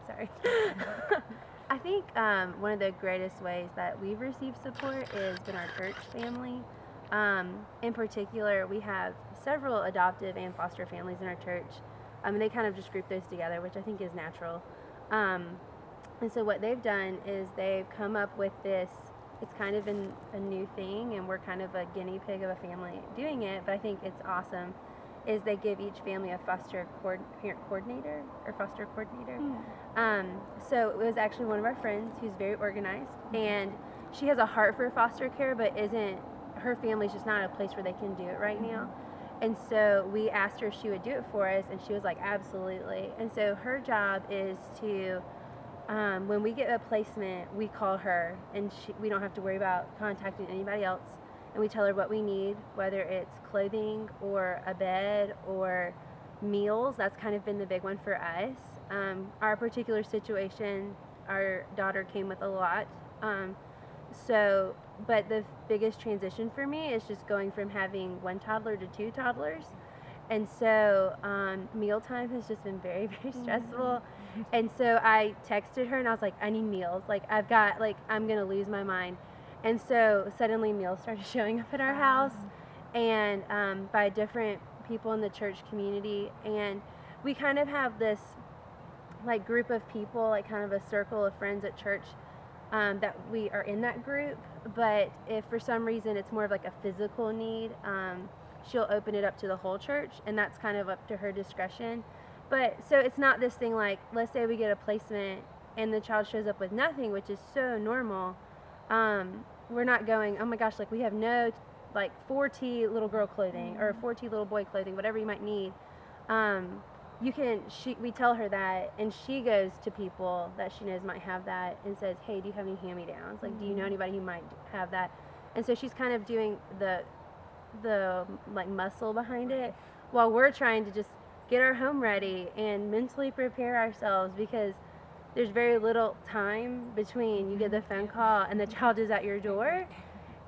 sorry. I think one of the greatest ways that we've received support is been our church family. In particular, we have several adoptive and foster families in our church. And they kind of just group those together, which I think is natural. And so what they've done is they've come up with this. It's kind of a new thing, and we're kind of a guinea pig of a family doing it, but I think it's awesome, is they give each family a parent coordinator or foster coordinator. So it was actually one of our friends who's very organized, and she has a heart for foster care, but her family's just not a place where they can do it right now. And so we asked her if she would do it for us, and she was like, absolutely. And so her job is to, when we get a placement, we call her, and we don't have to worry about contacting anybody else. And we tell her what we need, whether it's clothing or a bed or meals. That's kind of been the big one for us. Our particular situation, our daughter came with a lot. But the biggest transition for me is just going from having one toddler to two toddlers. And so mealtime has just been very, very stressful. And so I texted her and I was like, I need meals. Like I'm going to lose my mind. And so suddenly meals started showing up at our house, and by different people in the church community. And we kind of have this like group of people, like kind of a circle of friends at church, that we are in that group. But if for some reason it's more of like a physical need, she'll open it up to the whole church, and that's kind of up to her discretion. But so it's not this thing like, let's say we get a placement and the child shows up with nothing, which is so normal. We're not going, oh my gosh, like we have no like 4T little girl clothing or 4T little boy clothing, whatever you might need. We tell her that, and she goes to people that she knows might have that and says, hey, do you have any hand-me-downs? Like, do you know anybody who might have that? And so she's kind of doing the like muscle behind it, while we're trying to just get our home ready and mentally prepare ourselves, because there's very little time between you get the phone call and the child is at your door.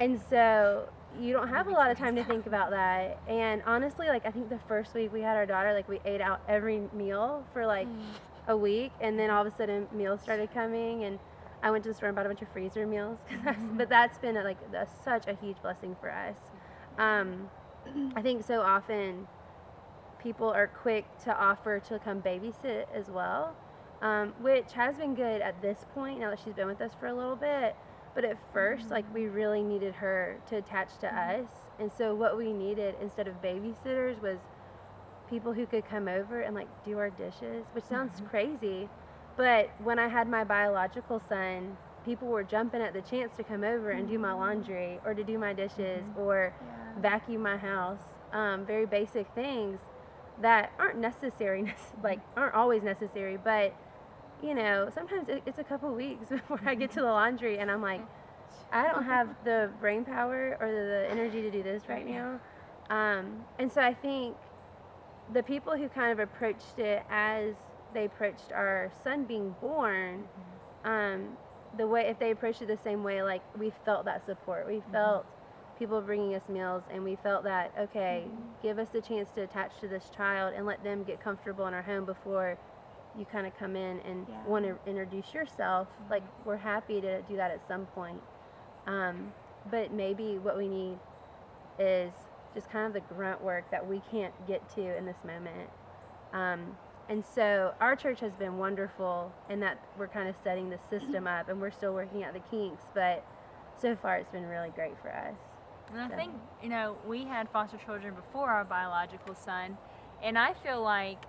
And so you don't have a lot of time to think about that. And honestly, like I think the first week we had our daughter, like we ate out every meal for like a week, and then all of a sudden meals started coming, and I went to the store and bought a bunch of freezer meals. But that's been such a huge blessing for us. I think so often people are quick to offer to come babysit as well, which has been good at this point now that she's been with us for a little bit. But at first, like we really needed her to attach to us, and so what we needed instead of babysitters was people who could come over and like do our dishes, which sounds crazy. But when I had my biological son, people were jumping at the chance to come over and do my laundry or to do my dishes or vacuum my house. Very basic things that aren't necessary, like aren't always necessary, but you know, sometimes it's a couple weeks before I get to the laundry, and I'm like, I don't have the brain power or the energy to do this right now. And so I think the people who kind of approached it as they approached our son being born, if they approached it the same way, like we felt that support. We felt people bringing us meals, and we felt that, okay, give us the chance to attach to this child and let them get comfortable in our home before you kind of come in and want to introduce yourself. Like we're happy to do that at some point. But maybe what we need is just kind of the grunt work that we can't get to in this moment. And so our church has been wonderful in that we're kind of setting the system up, and we're still working out the kinks, but so far it's been really great for us. And I think, you know, we had foster children before our biological son, and I feel like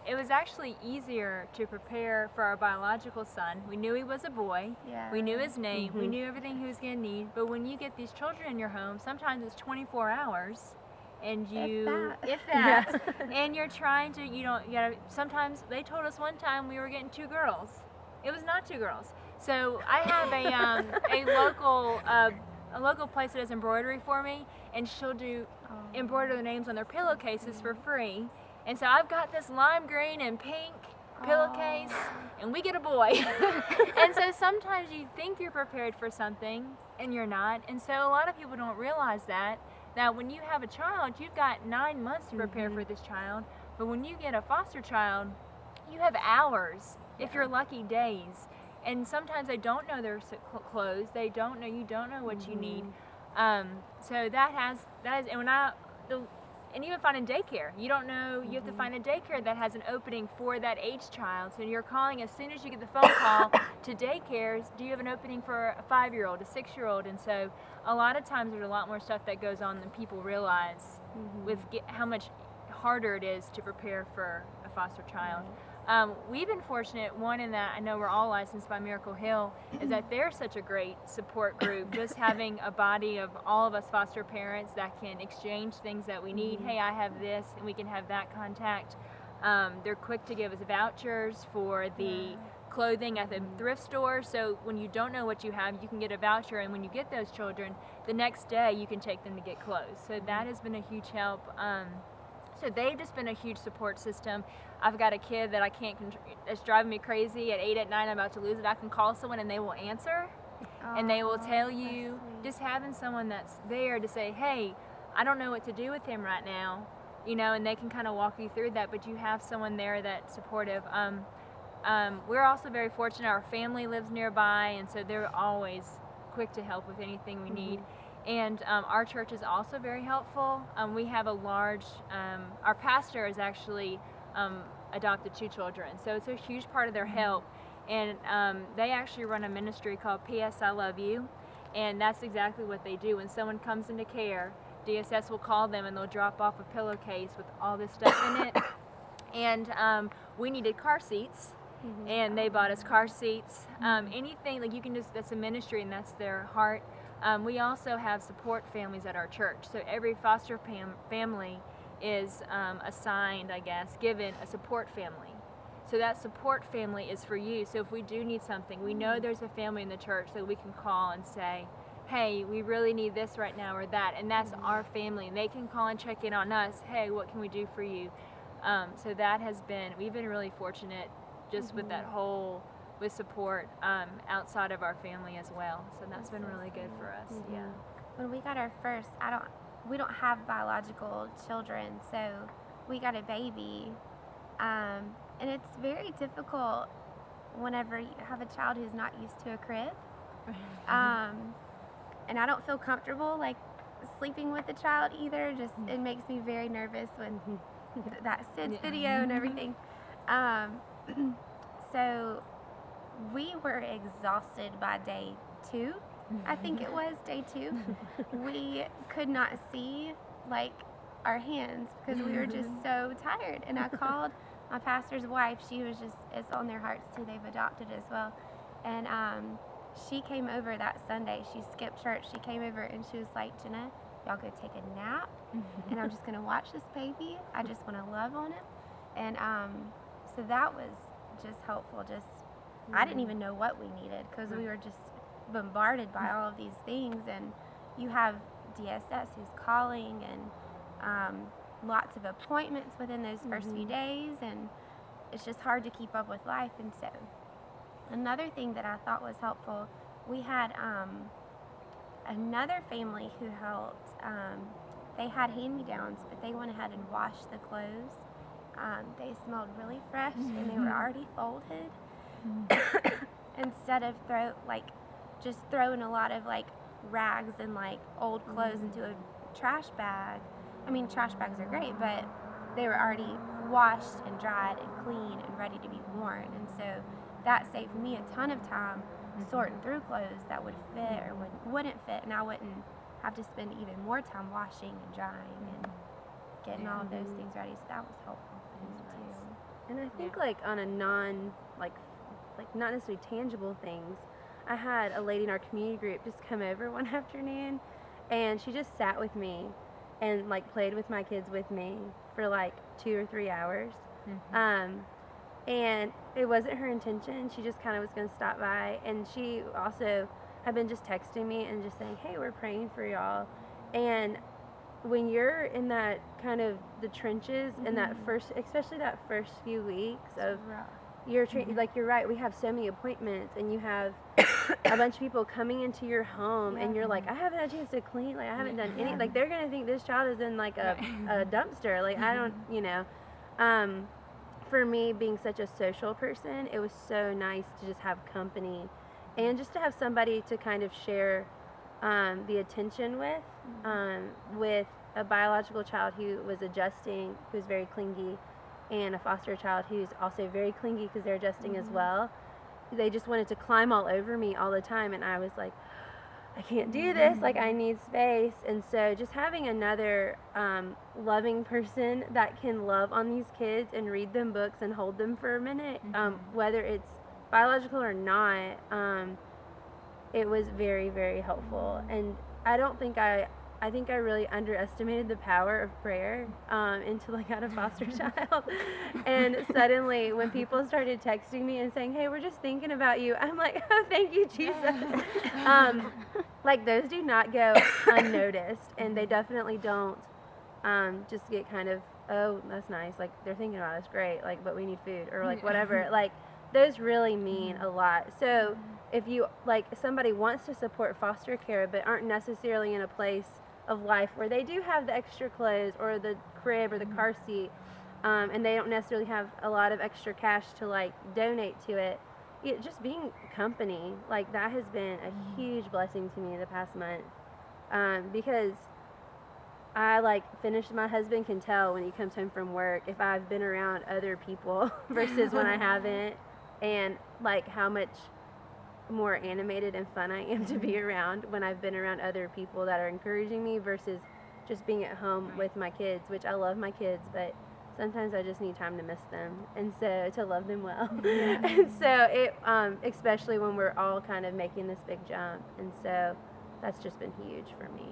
it was actually easier to prepare for our biological son. We knew he was a boy. Yeah. We knew his name. We knew everything he was going to need. But when you get these children in your home, sometimes it's 24 hours, and if that, and you're trying to, sometimes they told us one time we were getting 2 girls. It was not 2 girls. So I have a local place that does embroidery for me, and she'll embroider the names on their pillowcases for free. And so I've got this lime green and pink pillowcase, and we get a boy. And so sometimes you think you're prepared for something, and you're not. And so a lot of people don't realize that. Now, when you have a child, you've got 9 months to prepare for this child. But when you get a foster child, you have hours if you're lucky, days. And sometimes they don't know their clothes. They don't know, you don't know what you need. So that is, and and even finding daycare, you don't know, you have to find a daycare that has an opening for that age child. So you're calling as soon as you get the phone call to daycares, do you have an opening for a 5-year-old, a 6-year-old? And so a lot of times there's a lot more stuff that goes on than people realize with how much harder it is to prepare for a foster child. We've been fortunate, one, in that I know we're all licensed by Miracle Hill, is that they're such a great support group. Just having a body of all of us foster parents that can exchange things that we need. Hey, I have this, and we can have that contact. They're quick to give us vouchers for the clothing at the thrift store. So when you don't know what you have, you can get a voucher, and when you get those children, the next day you can take them to get clothes. So that has been a huge help. So they've just been a huge support system. I've got a kid that I can't that's driving me crazy at 8 at night. I'm about to lose it. I can call someone and they will answer, and they will tell you. Just having someone that's there to say, hey, I don't know what to do with him right now, and they can kind of walk you through that. But you have someone there that's supportive. We're also very fortunate. Our family lives nearby, and so they're always quick to help with anything we need. And our church is also very helpful. We have a large, our pastor has actually adopted 2 children, so it's a huge part of their help. And they actually run a ministry called P.S. I Love You, and that's exactly what they do. When someone comes into care, DSS will call them and they'll drop off a pillowcase with all this stuff in it. And we needed car seats, and they bought us car seats. Anything, like, you can just, that's a ministry and that's their heart. We also have support families at our church. So every foster family is assigned, given a support family. So that support family is for you. So if we do need something, we know there's a family in the church that we can call and say, hey, we really need this right now or that. And that's our family. And they can call and check in on us. Hey, what can we do for you? So that has been, we've been really fortunate just with that whole, with support outside of our family as well. So that's been really good for us. Yeah. When we got our first, we don't have biological children, so we got a baby, and it's very difficult whenever you have a child who's not used to a crib, and I don't feel comfortable like sleeping with the child either. Just it makes me very nervous when that SIDS video and everything. So we were exhausted by day 2. I think it was day 2. We could not see like our hands because we were just so tired. And I called my pastor's wife. She was just, it's on their hearts too. They've adopted as well. And she came over that Sunday. She skipped church. She came over and she was like, Jenna, y'all go take a nap. And I'm just going to watch this baby. I just want to love on him. And so that was just helpful. Just I didn't even know what we needed because we were just bombarded by all of these things, and you have DSS who's calling and lots of appointments within those first few days, and it's just hard to keep up with life. And so another thing that I thought was helpful, we had another family who helped. They had hand-me-downs, but they went ahead and washed the clothes. They smelled really fresh and they were already folded. Instead of just throwing a lot of like rags and like old clothes into a trash bag. I mean, trash bags are great, but they were already washed and dried and clean and ready to be worn. And so that saved me a ton of time sorting through clothes that would fit or wouldn't fit, and I wouldn't have to spend even more time washing and drying and getting all of those things ready. So that was helpful for me too. And I think like on a not necessarily tangible things, I had a lady in our community group just come over one afternoon, and she just sat with me and like played with my kids with me for like 2 or 3 hours. And it wasn't her intention. She just kind of was going to stop by, and she also had been just texting me and just saying, hey, we're praying for y'all. And when you're in that kind of the trenches and that first, especially that first few weeks of you're like, you're right, we have so many appointments, and you have a bunch of people coming into your home, and you're like, I haven't had a chance to clean, like I haven't done any, like they're gonna think this child is in like a dumpster, like I don't, for me, being such a social person, it was so nice to just have company and just to have somebody to kind of share the attention with a biological child who was adjusting, who's very clingy, and a foster child who's also very clingy because they're adjusting as well. They just wanted to climb all over me all the time, and I was like, I can't do this, like I need space. And so just having another loving person that can love on these kids and read them books and hold them for a minute, whether it's biological or not, it was very, very helpful. And I don't think I think I really underestimated the power of prayer until I got a foster child. And suddenly, when people started texting me and saying, "Hey, we're just thinking about you," I'm like, "Oh, thank you, Jesus." Like those do not go unnoticed, and they definitely don't just get kind of, "Oh, that's nice. Like they're thinking about us, great. Like, but we need food or like whatever." Like those really mean a lot. So if you like somebody wants to support foster care but aren't necessarily in a place of life where they do have the extra clothes or the crib or the car seat, and they don't necessarily have a lot of extra cash to like donate to it, just being company, like that has been a huge blessing to me the past month, because I like finished. My husband can tell when he comes home from work if I've been around other people versus when I haven't, and like how much more animated and fun I am to be around when I've been around other people that are encouraging me versus just being at home with my kids, which I love my kids, but sometimes I just need time to miss them and so to love them well. And so it especially when we're all kind of making this big jump, and so that's just been huge for me.